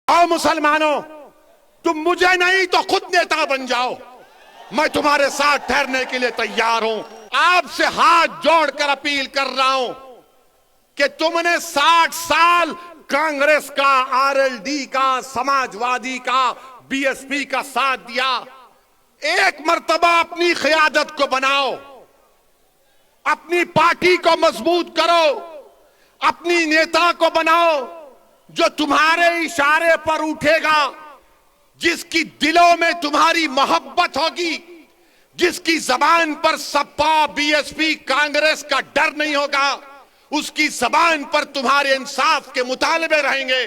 आओ मुसलमानों, तुम मुझे नहीं तो खुद नेता बन जाओ। मैं तुम्हारे साथ ठहरने के लिए तैयार हूं। आपसे हाथ जोड़कर अपील कर रहा हूं कि तुमने 60 साल कांग्रेस का, आरएलडी का, समाजवादी का, बीएसपी का साथ दिया। एक मर्तबा अपनी क़यादत को बनाओ, अपनी पार्टी को मजबूत करो, अपनी नेता को बनाओ जो तुम्हारे इशारे पर उठेगा, जिसकी दिलों में तुम्हारी मोहब्बत होगी, जिसकी जबान पर सपा, बीएसपी, कांग्रेस का डर नहीं होगा, उसकी जबान पर तुम्हारे इंसाफ के मुतालबे रहेंगे।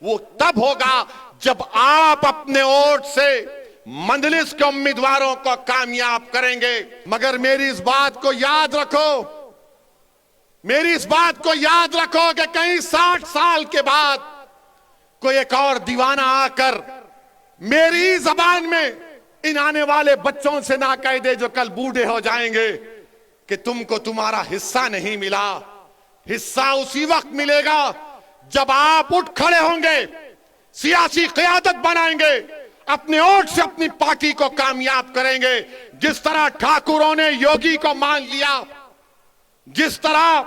वो तब होगा जब आप अपने वोट से मंजलिस के उम्मीदवारों को कामयाब करेंगे। मगर मेरी इस बात को याद रखो, मेरी इस बात को याद रखो कि कहीं 60 साल के बाद कोई एक और दीवाना आकर मेरी जबान में इन आने वाले बच्चों से ना कह दे जो कल बूढ़े हो जाएंगे कि तुमको तुम्हारा हिस्सा नहीं मिला। हिस्सा उसी वक्त मिलेगा जब आप उठ खड़े होंगे, सियासी क़यादत बनाएंगे, अपने वोट से अपनी पार्टी को कामयाब करेंगे। जिस तरह ठाकुरों ने योगी को मान लिया, जिस तरह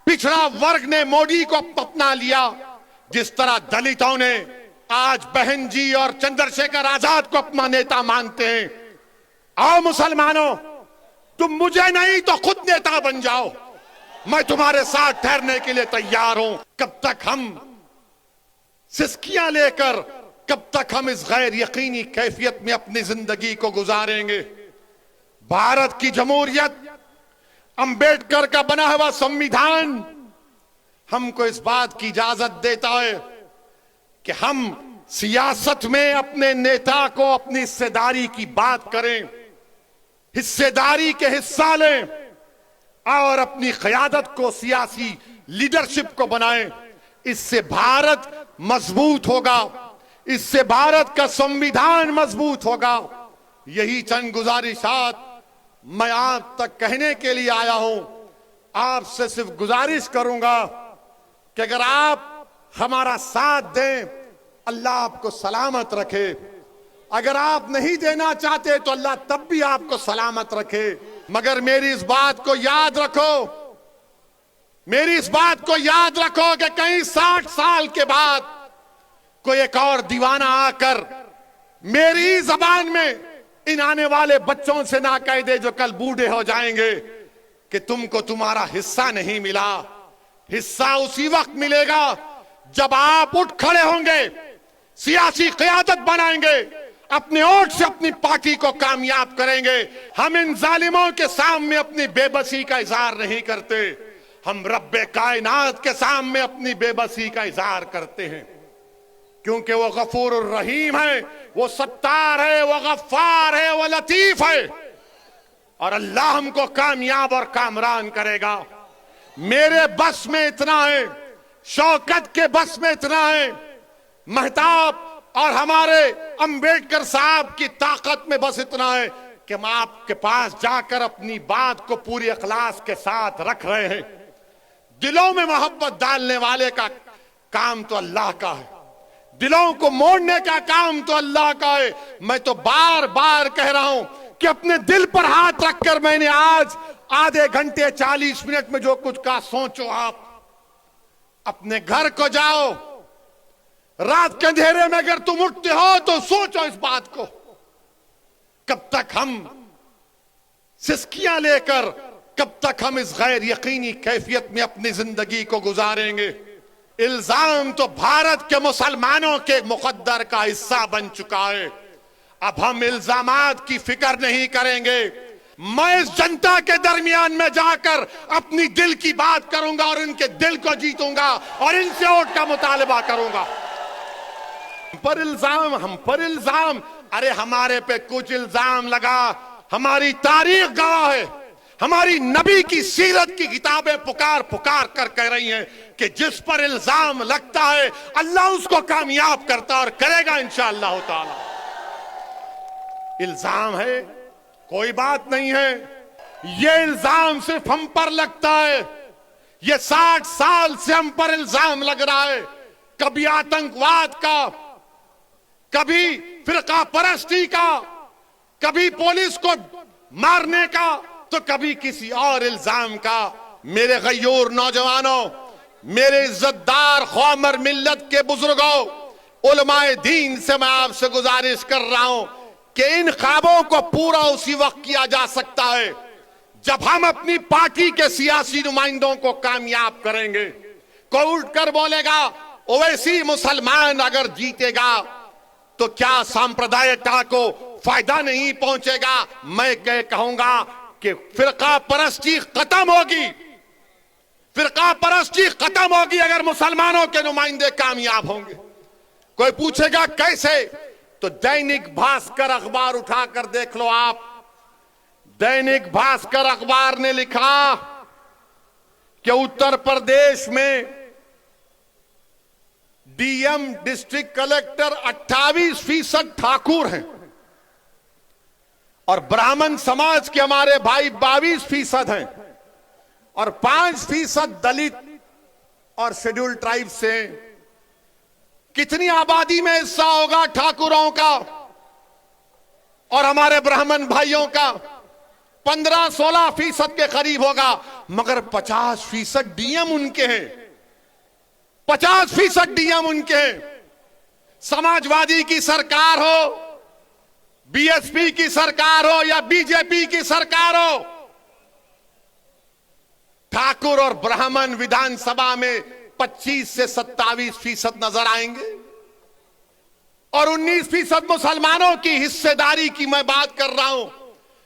पिछड़ा वर्ग ने मोदी को अपना लिया, जिस तरह दलितों ने आज बहन जी और चंद्रशेखर आजाद को अपना नेता मानते हैं। आओ मुसलमानों, तुम मुझे नहीं तो खुद नेता बन जाओ। मैं तुम्हारे साथ ठहरने के लिए तैयार हूं। कब तक हम सिस्कियां लेकर, कब तक हम इस गैर यकीनी कैफियत में अपनी जिंदगी को गुजारेंगे? भारत की जमहूरियत, अंबेडकर का बना हुआ संविधान हमको इस बात की इजाजत देता है कि हम सियासत में अपने नेता को अपनी हिस्सेदारी की बात करें, हिस्सेदारी के हिस्सा लें और अपनी क़यादत को, सियासी लीडरशिप को बनाएं। इससे भारत मजबूत होगा, इससे भारत का संविधान मजबूत होगा। यही चंद गुजारिशात मैं आप तक कहने के लिए आया हूं। आपसे सिर्फ गुजारिश करूंगा कि अगर आप हमारा साथ दें, अल्लाह आपको सलामत रखे। अगर आप नहीं देना चाहते तो अल्लाह तब भी आपको सलामत रखे। मगर मेरी इस बात को याद रखो, मेरी इस बात को याद रखो कि कहीं 60 साल के बाद कोई एक और दीवाना आकर मेरी जबान में इन आने वाले बच्चों से ना कह दे जो कल बूढ़े हो जाएंगे कि तुमको तुम्हारा हिस्सा नहीं मिला। हिस्सा उसी वक्त मिलेगा जब आप उठ खड़े होंगे, सियासी क़यादत बनाएंगे, अपने वोट से अपनी पार्टी को कामयाब करेंगे। हम इन जालिमों के सामने अपनी बेबसी का इजहार नहीं करते, हम रब्बे कायनात के सामने अपनी बेबसी का इजहार करते हैं, क्योंकि वो गफूर रहीम है, वो सत्तार है, वो गफ्फार है, वो लतीफ है और अल्लाह हमको कामयाब और कामरान करेगा। मेरे बस में इतना है, शौकत के बस में इतना है, महताब और हमारे अंबेडकर साहब की ताकत में बस इतना है कि हम आपके पास जाकर अपनी बात को पूरी इखलास के साथ रख रहे हैं। दिलों में मोहब्बत डालने वाले का काम तो अल्लाह का है, दिलों को मोड़ने का काम तो अल्लाह का है। मैं तो बार बार कह रहा हूं कि अपने दिल पर हाथ रखकर मैंने आज आधे घंटे 40 मिनट में जो कुछ कहा, सोचो आप। अपने घर को जाओ, रात के अंधेरे में अगर तुम उठते हो तो सोचो इस बात को। कब तक हम सिस्कियां लेकर, कब तक हम इस गैर यकीनी कैफियत में अपनी जिंदगी को गुजारेंगे? इल्जाम तो भारत के मुसलमानों के मुकद्दर का हिस्सा बन चुका है। अब हम इल्जामात की फिक्र नहीं करेंगे। मैं इस जनता के दरमियान में जाकर अपनी दिल की बात करूंगा और इनके दिल को जीतूंगा और इनसे वोट का मुतालबा करूंगा। हम पर इल्जाम, अरे हमारे पे कुछ इल्जाम लगा, हमारी तारीख गवाह है, हमारी नबी की सीरत की किताबें पुकार पुकार कर कह रही हैं कि जिस पर इल्जाम लगता है अल्लाह उसको कामयाब करता और करेगा इंशाअल्लाह ताला। इल्जाम है, कोई बात नहीं है, ये इल्जाम सिर्फ हम पर लगता है। ये 60 साल से हम पर इल्जाम लग रहा है, कभी आतंकवाद का, कभी फिरका परस्ती का, कभी पुलिस को मारने का, तो कभी किसी और इल्जाम का। मेरे गयूर नौजवानों, मेरे इज्जतदार कौमर मिल्लत के बुजुर्गों, उलमाए दीन से मैं आपसे गुजारिश कर रहा हूं कि इन ख्वाबों को पूरा उसी वक्त किया जा सकता है जब हम अपनी पार्टी के सियासी नुमाइंदों को कामयाब करेंगे। कोई उठकर बोलेगा ओवैसी मुसलमान अगर जीतेगा तो क्या सांप्रदायिकता को फायदा नहीं पहुंचेगा? मैं कहूंगा कि फिरका परस्ती खत्म होगी, फिरका परस्ती खत्म होगी अगर मुसलमानों के नुमाइंदे कामयाब होंगे। कोई पूछेगा कैसे? तो दैनिक भास्कर अखबार उठाकर देख लो आप। दैनिक भास्कर अखबार ने लिखा कि उत्तर प्रदेश में डीएम डिस्ट्रिक्ट कलेक्टर 28% ठाकुर हैं और ब्राह्मण समाज के हमारे भाई 22% हैं और 5% दलित और शेड्यूल्ड ट्राइब से। कितनी आबादी में हिस्सा होगा ठाकुरों का और हमारे ब्राह्मण भाइयों का? 15-16% के करीब होगा, मगर 50% डीएम उनके हैं, 50% डीएम उनके हैं। समाजवादी की सरकार हो, बीएसपी की सरकार हो या बीजेपी की सरकार हो, ठाकुर और ब्राह्मण विधानसभा में 25 से 27% नजर आएंगे और 19% मुसलमानों की हिस्सेदारी की मैं बात कर रहा हूं।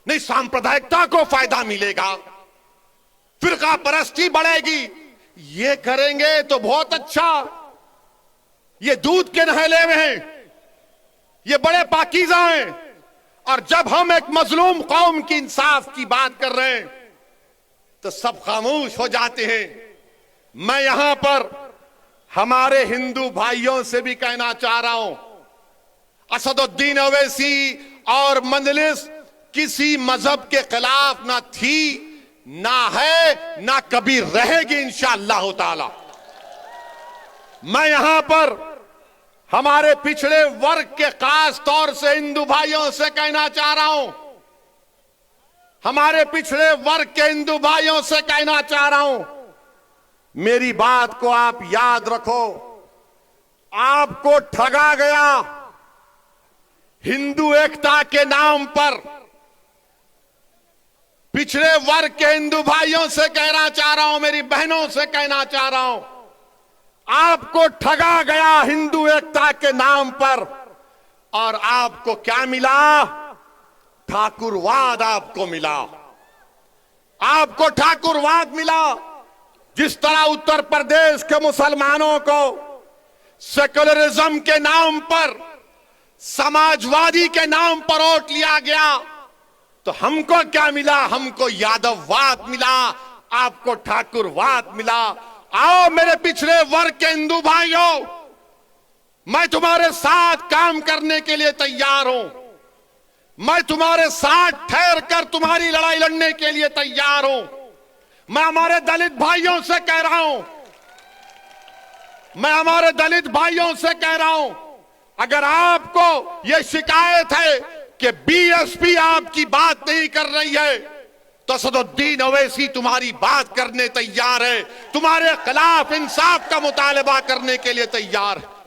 नहीं, सांप्रदायिकता को फायदा मिलेगा, फिरका परस्ती बढ़ेगी। ये करेंगे तो बहुत अच्छा, ये दूध के नहले में हैं, ये बड़े पाकीज़ा हैं। और जब हम एक मजलूम कौम की इंसाफ की बात कर रहे हैं तो सब खामोश हो जाते हैं। मैं यहां पर हमारे हिंदू भाइयों से भी कहना चाह रहा हूं, असदुद्दीन ओवैसी और मंजलिस किसी मजहब के खिलाफ ना थी, ना है, ना कभी रहेगी इंशाअल्लाह ताला। मैं यहां पर हमारे पिछड़े वर्ग के खास तौर से हिंदू भाइयों से कहना चाह रहा हूं, हमारे पिछड़े वर्ग के हिंदू भाइयों से कहना चाह रहा हूं, मेरी बात को आप याद रखो। आपको ठगा गया हिंदू एकता के नाम पर। पिछड़े वर्ग के हिंदू भाइयों से कहना चाह रहा हूं, मेरी बहनों से कहना चाह रहा हूं, आपको ठगा गया हिंदू एकता के नाम पर। और आपको क्या मिला? ठाकुरवाद आपको मिला, आपको ठाकुरवाद मिला। जिस तरह उत्तर प्रदेश के मुसलमानों को सेकुलरिज्म के नाम पर, समाजवादी के नाम पर वोट लिया गया, तो हमको क्या मिला? हमको यादववाद मिला, आपको ठाकुरवाद मिला। आओ मेरे पिछड़े वर्ग के हिंदू भाइयों, मैं तुम्हारे साथ काम करने के लिए तैयार हूं, मैं तुम्हारे साथ ठहर कर तुम्हारी लड़ाई लड़ने के लिए तैयार हूं। मैं हमारे दलित भाइयों से कह रहा हूं, मैं हमारे दलित भाइयों से कह रहा हूं, अगर आपको यह शिकायत है कि बीएसपी आपकी बात नहीं कर रही है, तो असदुद्दीन ओवैसी तुम्हारी बात करने तैयार है, तुम्हारे खिलाफ इंसाफ का मुतालबा करने के लिए तैयार है।